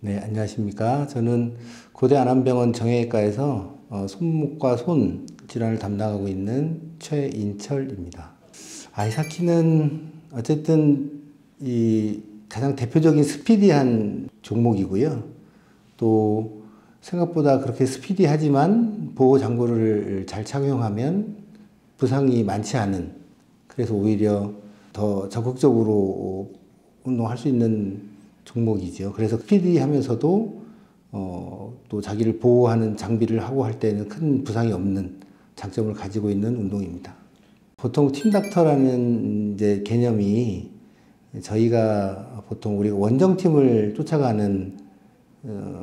네, 안녕하십니까. 저는 고대 안암병원 정형외과에서 손목과 손 질환을 담당하고 있는 최인철입니다. 아이스하키는 어쨌든 이 가장 대표적인 스피디한 종목이고요. 또 생각보다 그렇게 스피디하지만 보호 장구를 잘 착용하면 부상이 많지 않은, 그래서 오히려 더 적극적으로 운동할 수 있는 종목이죠. 그래서 스피디하면서도 또 자기를 보호하는 장비를 하고 할 때는 큰 부상이 없는 장점을 가지고 있는 운동입니다. 보통 팀닥터라는 이제 개념이 저희가 보통 우리가 원정팀을 쫓아가는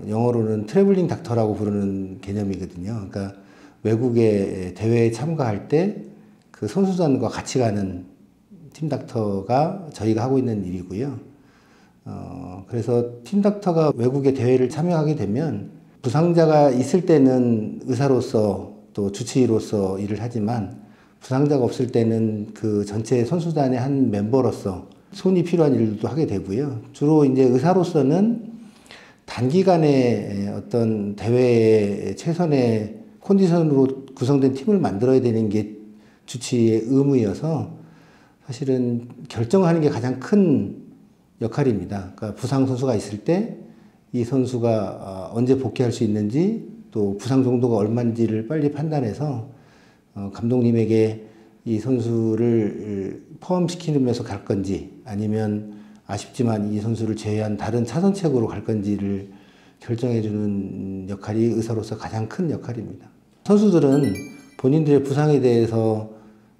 영어로는 트래블링 닥터라고 부르는 개념이거든요. 그러니까 외국의 대회에 참가할 때 그 선수단과 같이 가는 팀닥터가 저희가 하고 있는 일이고요. 그래서 팀닥터가 외국의 대회를 참여하게 되면 부상자가 있을 때는 의사로서 또 주치의로서 일을 하지만 부상자가 없을 때는 그 전체 선수단의 한 멤버로서 손이 필요한 일도 하게 되고요. 주로 이제 의사로서는 단기간에 어떤 대회에 최선의 컨디션으로 구성된 팀을 만들어야 되는 게 주치의의 의무여서 사실은 결정하는 게 가장 큰 역할입니다. 그러니까 부상 선수가 있을 때 이 선수가 언제 복귀할 수 있는지 또 부상 정도가 얼마인지를 빨리 판단해서 감독님에게 이 선수를 포함시키면서 갈 건지 아니면 아쉽지만 이 선수를 제외한 다른 차선책으로 갈 건지를 결정해주는 역할이 의사로서 가장 큰 역할입니다. 선수들은 본인들의 부상에 대해서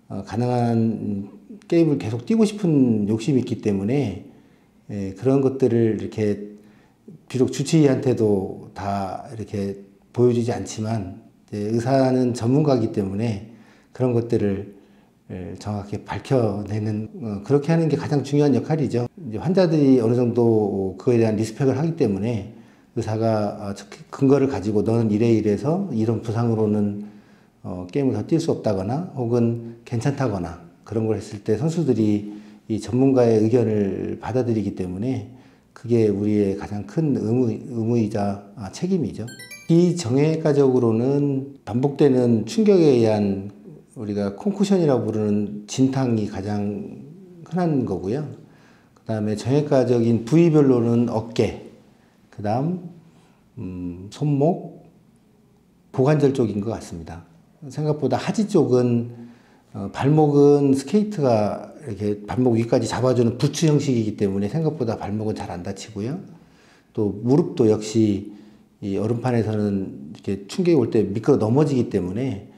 가능한 게임을 계속 뛰고 싶은 욕심이 있기 때문에 그런 것들을 이렇게 비록 주치의한테도 다 이렇게 보여주지 않지만 의사는 전문가이기 때문에 그런 것들을 정확히 밝혀내는 그렇게 하는 게 가장 중요한 역할이죠. 이제 환자들이 어느 정도 그거에 대한 리스펙을 하기 때문에 의사가 근거를 가지고 너는 이래서 이런 부상으로는 게임을 더 뛸 수 없다거나 혹은 괜찮다거나 그런 걸 했을 때 선수들이 이 전문가의 의견을 받아들이기 때문에 그게 우리의 가장 큰 의무이자 책임이죠. 비정형외과적으로는 반복되는 충격에 의한 우리가 콘쿠션이라고 부르는 진탕이 가장 흔한 거고요. 그 다음에 정형외과적인 부위별로는 어깨, 그 다음 손목, 고관절 쪽인 것 같습니다. 생각보다 하지 쪽은 발목은 스케이트가 이렇게 발목 위까지 잡아주는 부츠 형식이기 때문에 생각보다 발목은 잘 안 다치고요. 또 무릎도 역시 이 얼음판에서는 이렇게 충격이 올 때 미끄러 넘어지기 때문에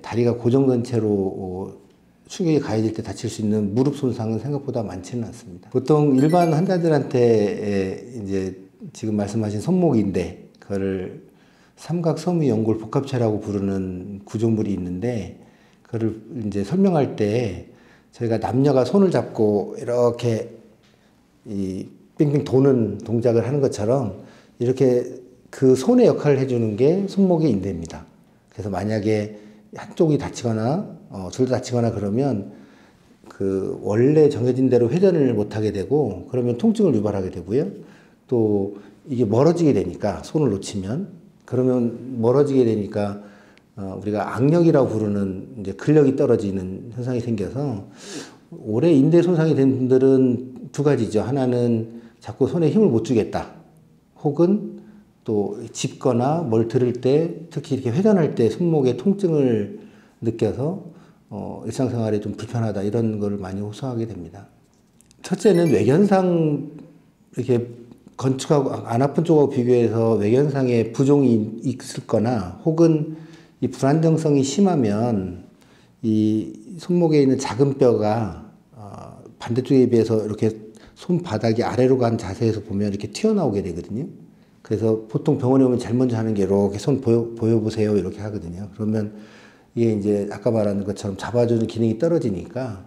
다리가 고정된 채로 충격이 가해질 때 다칠 수 있는 무릎 손상은 생각보다 많지는 않습니다. 보통 일반 환자들한테 이제 지금 말씀하신 손목인데 그거를 삼각섬유연골 복합체라고 부르는 구조물이 있는데 그걸 이제 설명할 때 저희가 남녀가 손을 잡고 이렇게 이 빙빙 도는 동작을 하는 것처럼 이렇게 그 손의 역할을 해주는 게 손목의 인대입니다. 그래서 만약에 한쪽이 다치거나 둘 다 다치거나 그러면 그 원래 정해진 대로 회전을 못하게 되고 그러면 통증을 유발하게 되고요. 또 이게 멀어지게 되니까 손을 놓치면 그러면 멀어지게 되니까 우리가 악력이라고 부르는 이제 근력이 떨어지는 현상이 생겨서 오래 인대 손상이 된 분들은 두 가지죠. 하나는 자꾸 손에 힘을 못 주겠다. 혹은 또 짚거나 뭘 들을 때 특히 이렇게 회전할 때 손목에 통증을 느껴서 일상생활에 좀 불편하다 이런 걸 많이 호소하게 됩니다. 첫째는 외견상 이렇게 건축하고 안 아픈 쪽하고 비교해서 외견상에 부종이 있을 거나 혹은 이 불안정성이 심하면 이 손목에 있는 작은 뼈가 반대쪽에 비해서 이렇게 손바닥이 아래로 간 자세에서 보면 이렇게 튀어나오게 되거든요. 그래서 보통 병원에 오면 제일 먼저 하는 게 이렇게 손 보여보세요 이렇게 하거든요. 그러면 이게 이제 아까 말한 것처럼 잡아주는 기능이 떨어지니까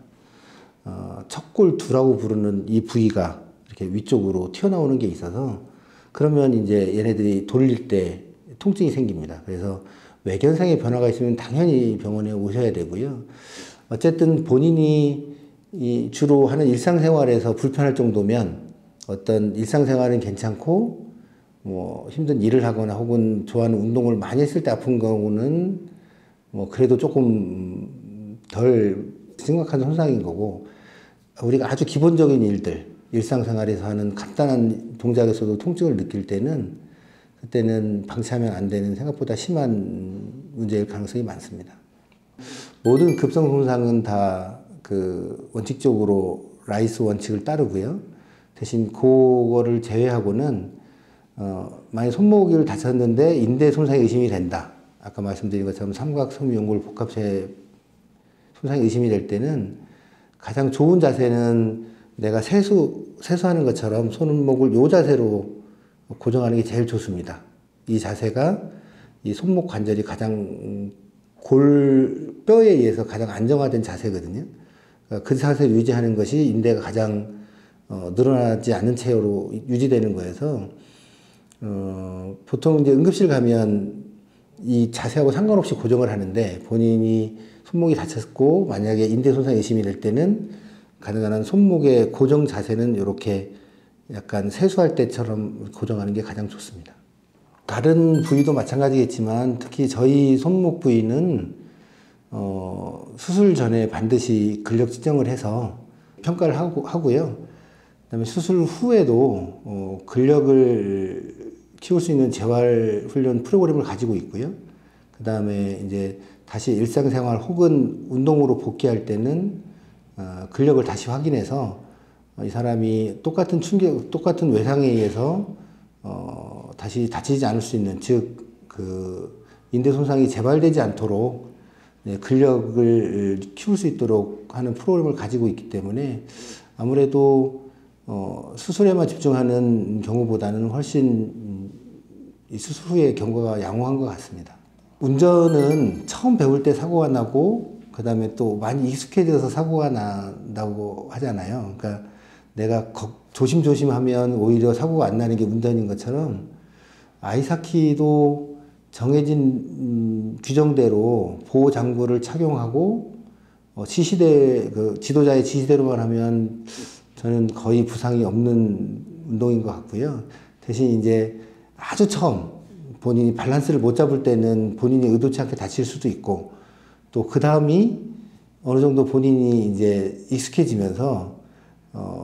척골두라고 부르는 이 부위가 이렇게 위쪽으로 튀어나오는 게 있어서 그러면 이제 얘네들이 돌릴 때 통증이 생깁니다. 그래서 외견상의 변화가 있으면 당연히 병원에 오셔야 되고요. 어쨌든 본인이 주로 하는 일상생활에서 불편할 정도면 어떤 일상생활은 괜찮고 뭐 힘든 일을 하거나 혹은 좋아하는 운동을 많이 했을 때 아픈 경우는 뭐 그래도 조금 덜 심각한 손상인 거고, 우리가 아주 기본적인 일들, 일상생활에서 하는 간단한 동작에서도 통증을 느낄 때는 그때는 방치하면 안 되는 생각보다 심한 문제일 가능성이 많습니다. 모든 급성 손상은 다 그 원칙적으로 라이스 원칙을 따르고요. 대신 그거를 제외하고는 만약 손목을 다쳤는데 인대 손상이 의심이 된다. 아까 말씀드린 것처럼 삼각, 섬유, 연골, 복합체 손상이 의심이 될 때는 가장 좋은 자세는 내가 세수하는 것처럼 손목을 요 자세로 고정하는 게 제일 좋습니다. 이 자세가 이 손목 관절이 가장 뼈에 의해서 가장 안정화된 자세거든요. 그 자세를 유지하는 것이 인대가 가장 늘어나지 않는 채로 유지되는 거여서 보통 이제 응급실 가면 이 자세하고 상관없이 고정을 하는데, 본인이 손목이 다쳤고 만약에 인대 손상 의심이 될 때는 가능한 한 손목의 고정 자세는 이렇게 약간 세수할 때처럼 고정하는 게 가장 좋습니다. 다른 부위도 마찬가지겠지만 특히 저희 손목 부위는 수술 전에 반드시 근력 지정을 해서 평가를 하고요. 그다음에 수술 후에도 근력을 키울 수 있는 재활 훈련 프로그램을 가지고 있고요. 그다음에 이제 다시 일상생활 혹은 운동으로 복귀할 때는 근력을 다시 확인해서 이 사람이 똑같은 충격, 똑같은 외상에 의해서 다시 다치지 않을 수 있는, 즉 그 인대 손상이 재발되지 않도록 근력을 키울 수 있도록 하는 프로그램을 가지고 있기 때문에 아무래도 수술에만 집중하는 경우보다는 훨씬 이 수술 후의 경과가 양호한 것 같습니다. 운전은 처음 배울 때 사고가 나고 그 다음에 또 많이 익숙해져서 사고가 난다고 하잖아요. 그러니까 내가 조심조심하면 오히려 사고가 안 나는 게 운전인 것처럼 아이스하키도 정해진 규정대로 보호 장구를 착용하고 지도자의 지시대로만 하면 저는 거의 부상이 없는 운동인 것 같고요. 대신 이제 아주 처음 본인이 밸런스를 못 잡을 때는 본인이 의도치 않게 다칠 수도 있고, 또 그 다음이 어느 정도 본인이 이제 익숙해지면서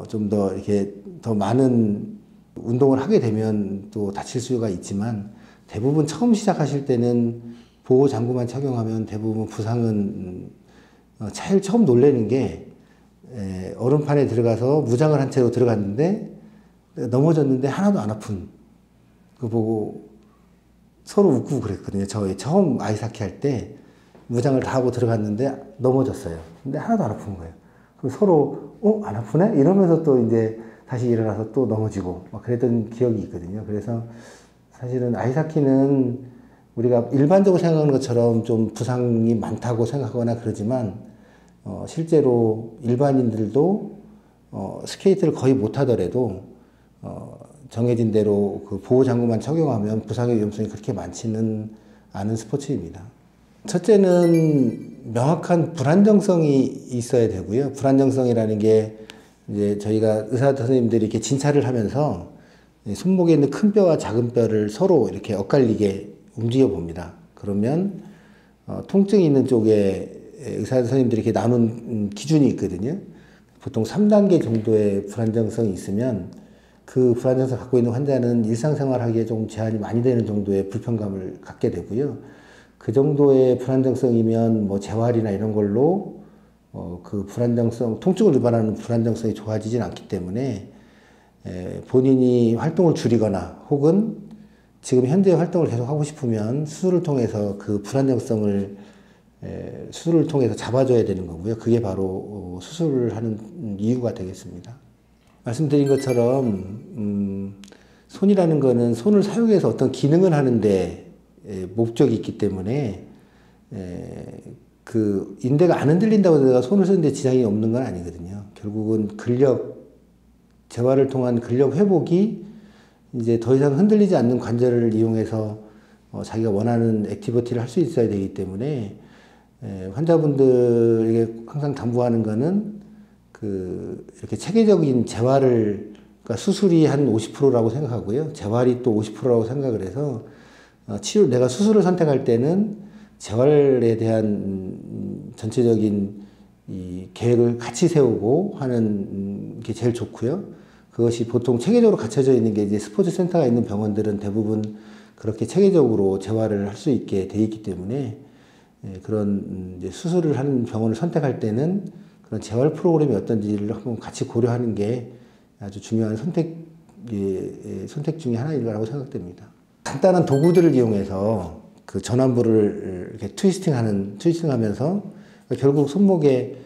좀 더 이렇게 더 많은 운동을 하게 되면 또 다칠 수가 있지만, 대부분 처음 시작하실 때는 보호 장구만 착용하면 대부분 부상은 제일 처음 놀라는 게 얼음판에 들어가서 무장을 한 채로 들어갔는데 넘어졌는데 하나도 안 아픈 그 보고 서로 웃고 그랬거든요. 저희 처음 아이스하키 할 때 무장을 다 하고 들어갔는데 넘어졌어요. 근데 하나도 안 아픈 거예요. 그럼 서로 안 아프네? 이러면서 또 이제 다시 일어나서 또 넘어지고 막 그랬던 기억이 있거든요. 그래서 사실은 아이스하키는 우리가 일반적으로 생각하는 것처럼 좀 부상이 많다고 생각하거나 그러지만 실제로 일반인들도 스케이트를 거의 못하더라도 정해진 대로 그 보호 장구만 착용하면 부상의 위험성이 그렇게 많지는 않은 스포츠입니다. 첫째는 명확한 불안정성이 있어야 되고요. 불안정성이라는 게 이제 저희가 의사 선생님들이 이렇게 진찰을 하면서 손목에 있는 큰 뼈와 작은 뼈를 서로 이렇게 엇갈리게 움직여 봅니다. 그러면 통증이 있는 쪽에 의사 선생님들이 이렇게 나눈 기준이 있거든요. 보통 3단계 정도의 불안정성이 있으면 그 불안정성을 갖고 있는 환자는 일상생활 하기에 좀 제한이 많이 되는 정도의 불편감을 갖게 되고요. 그 정도의 불안정성이면 뭐 재활이나 이런 걸로 그 불안정성, 통증을 유발하는 불안정성이 좋아지진 않기 때문에 본인이 활동을 줄이거나 혹은 지금 현재 활동을 계속 하고 싶으면 수술을 통해서 그 불안정성을 수술을 통해서 잡아줘야 되는 거고요. 그게 바로 수술을 하는 이유가 되겠습니다. 말씀드린 것처럼 손이라는 거는 손을 사용해서 어떤 기능을 하는데 목적이 있기 때문에 그 인대가 안 흔들린다고 내가 손을 쓰는데 지장이 없는 건 아니거든요. 결국은 근력 재활을 통한 근력 회복이 이제 더 이상 흔들리지 않는 관절을 이용해서 자기가 원하는 액티비티를 할 수 있어야 되기 때문에 환자분들에게 항상 당부하는 거는 그 이렇게 체계적인 재활을 그러니까 수술이 한 50%라고 생각하고요. 재활이 또 50%라고 생각을 해서 내가 수술을 선택할 때는 재활에 대한 전체적인 이 계획을 같이 세우고 하는 게 제일 좋고요. 그것이 보통 체계적으로 갖춰져 있는 게 이제 스포츠 센터가 있는 병원들은 대부분 그렇게 체계적으로 재활을 할 수 있게 돼 있기 때문에 그런 이제 수술을 하는 병원을 선택할 때는 그런 재활 프로그램이 어떤지를 한번 같이 고려하는 게 아주 중요한 선택 중에 하나이라고 생각됩니다. 간단한 도구들을 이용해서 그 전완부를 이렇게 트위스팅하면서 결국 손목에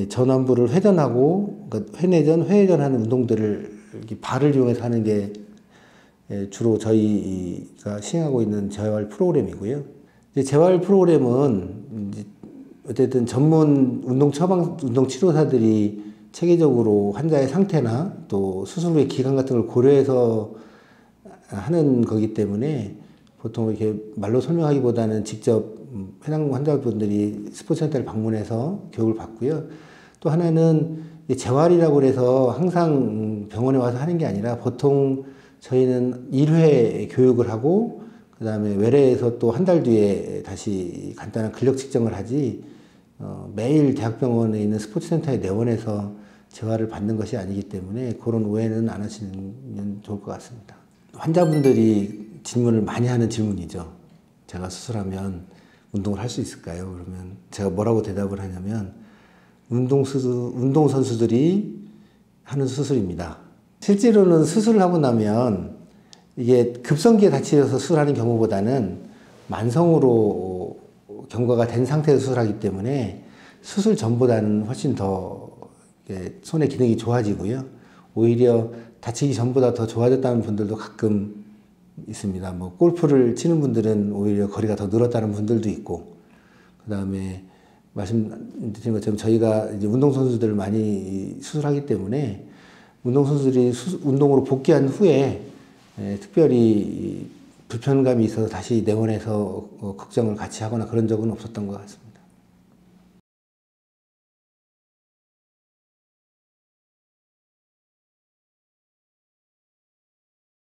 전완부를 회전하고 그러니까 회내전 하는 운동들을 발을 이용해서 하는 게 주로 저희가 시행하고 있는 재활 프로그램이고요. 이제 재활 프로그램은 이제 어쨌든 전문 운동 치료사들이 체계적으로 환자의 상태나 또 수술 후의 기간 같은 걸 고려해서 하는 거기 때문에 보통 이렇게 말로 설명하기보다는 직접 해당 환자분들이 스포츠센터를 방문해서 교육을 받고요. 또 하나는 재활이라고 해서 항상 병원에 와서 하는 게 아니라 보통 저희는 1회 교육을 하고 그 다음에 외래에서 또 한 달 뒤에 다시 간단한 근력 측정을 하지 매일 대학병원에 있는 스포츠센터에 내원해서 재활을 받는 것이 아니기 때문에 그런 오해는 안 하시면 좋을 것 같습니다. 환자분들이 질문을 많이 하는 질문이죠. 제가 수술하면 운동을 할 수 있을까요? 그러면 제가 뭐라고 대답을 하냐면 운동선수들이 하는 수술입니다. 실제로는 수술을 하고 나면 이게 급성기에 다치셔서 수술하는 경우보다는 만성으로 경과가 된 상태에서 수술하기 때문에 수술 전보다는 훨씬 더 손의 기능이 좋아지고요. 오히려 다치기 전보다 더 좋아졌다는 분들도 가끔 있습니다. 뭐 골프를 치는 분들은 오히려 거리가 더 늘었다는 분들도 있고, 그 다음에 말씀드린 것처럼 저희가 이제 운동선수들을 많이 수술하기 때문에 운동선수들이 운동으로 복귀한 후에 특별히 불편감이 있어서 다시 내원해서 걱정을 같이 하거나 그런 적은 없었던 것 같습니다.